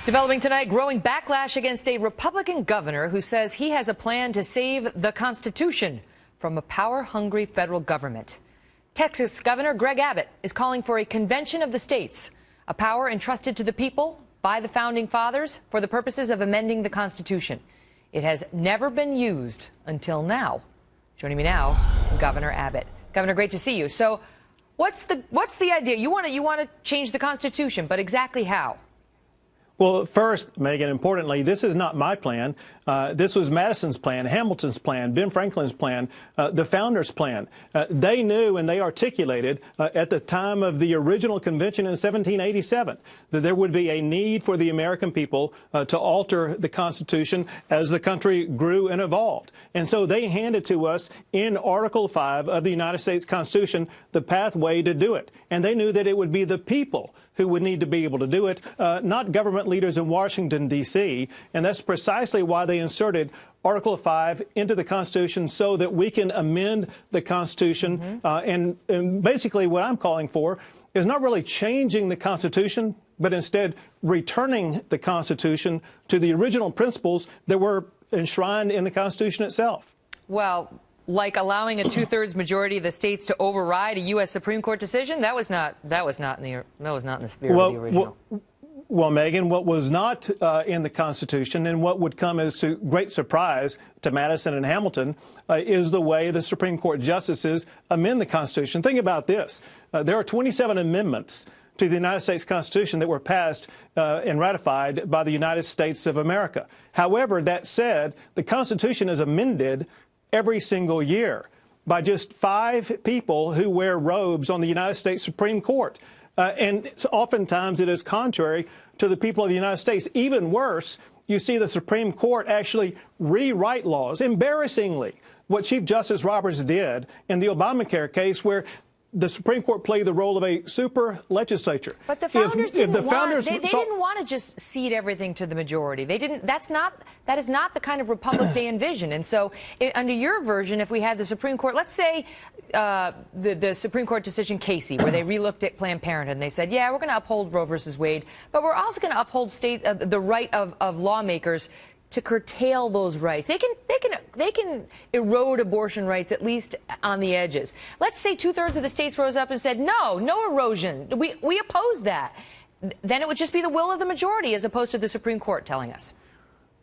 Developing tonight, growing backlash against a Republican governor who says he has a plan to save the Constitution from a power-hungry federal government. Texas Governor Greg Abbott is calling for a convention of the states, a power entrusted to the people by the Founding Fathers for the purposes of amending the Constitution. It has never been used until now. Joining me now, Governor Abbott. Governor, great to see you. So what's the idea? You want to change the Constitution, but exactly how? Well, first, Megan, importantly, this is not my plan. This was Madison's plan, Hamilton's plan, Ben Franklin's plan, the founders' plan. They knew and they articulated at the time of the original convention in 1787 that there would be a need for the American people to alter the Constitution as the country grew and evolved. And so they handed to us in Article 5 of the United States Constitution the pathway to do it. And they knew that it would be the people who would need to be able to do it, not government leaders in Washington, D.C. And that's precisely why they inserted Article 5 into the Constitution so that we can amend the Constitution. And basically what I'm calling for is not really changing the Constitution, but instead returning the Constitution to the original principles that were enshrined in the Constitution itself. Well, like allowing a two-thirds majority of the states to override a U.S. Supreme Court decision? That was not in the spirit of the original. Well, Megan, what was not in the Constitution and what would come as a great surprise to Madison and Hamilton is the way the Supreme Court justices amend the Constitution. Think about this. There are 27 amendments to the United States Constitution that were passed and ratified by the United States of America. However, that said, the Constitution is amended every single year by just 5 people who wear robes on the United States Supreme Court. And oftentimes it is contrary to the people of the United States. Even worse, you see the Supreme Court actually rewrite laws. Embarrassingly, what Chief Justice Roberts did in the Obamacare case, where the Supreme Court played the role of a super legislature. But the founders didn't want to just cede everything to the majority. They didn't. That is not the kind of republic they envision. And so, under your version, if we had the Supreme Court, let's say the Supreme Court decision Casey, where they relooked at Planned Parenthood and they said, yeah, we're going to uphold Roe versus Wade, but we're also going to uphold the right of lawmakers to curtail those rights. They can erode abortion rights, at least on the edges. Let's say two-thirds of the states rose up and said, no erosion. We oppose that. Then it would just be the will of the majority as opposed to the Supreme Court telling us.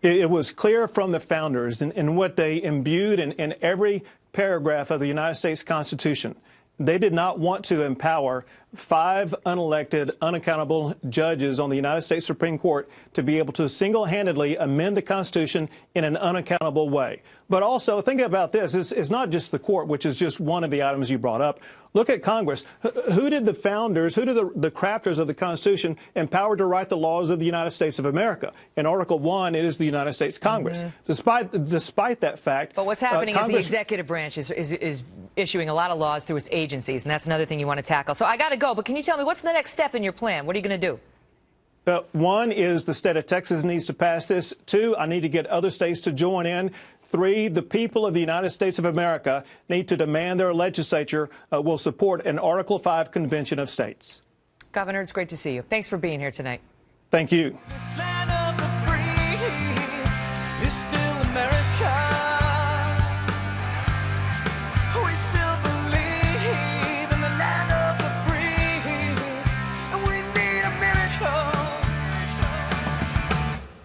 It was clear from the founders and what they imbued in every paragraph of the United States Constitution. They did not want to empower 5 unelected, unaccountable judges on the United States Supreme Court to be able to single-handedly amend the Constitution in an unaccountable way. But also, think about this. It's not just the court, which is just one of the items you brought up. Look at Congress. Who did the founders, who did the crafters of the Constitution empower to write the laws of the United States of America? In Article 1, it is the United States Congress. Despite that fact. But what's happening is the executive branch is issuing a lot of laws through its agencies, and that's another thing you want to tackle. So I got to go, but can you tell me what's the next step in your plan? What are you going to do? 1 is the state of Texas needs to pass this. 2, I need to get other states to join in. 3, the people of the United States of America need to demand their legislature will support an Article 5 convention of states. Governor, it's great to see you. Thanks for being here tonight. Thank you.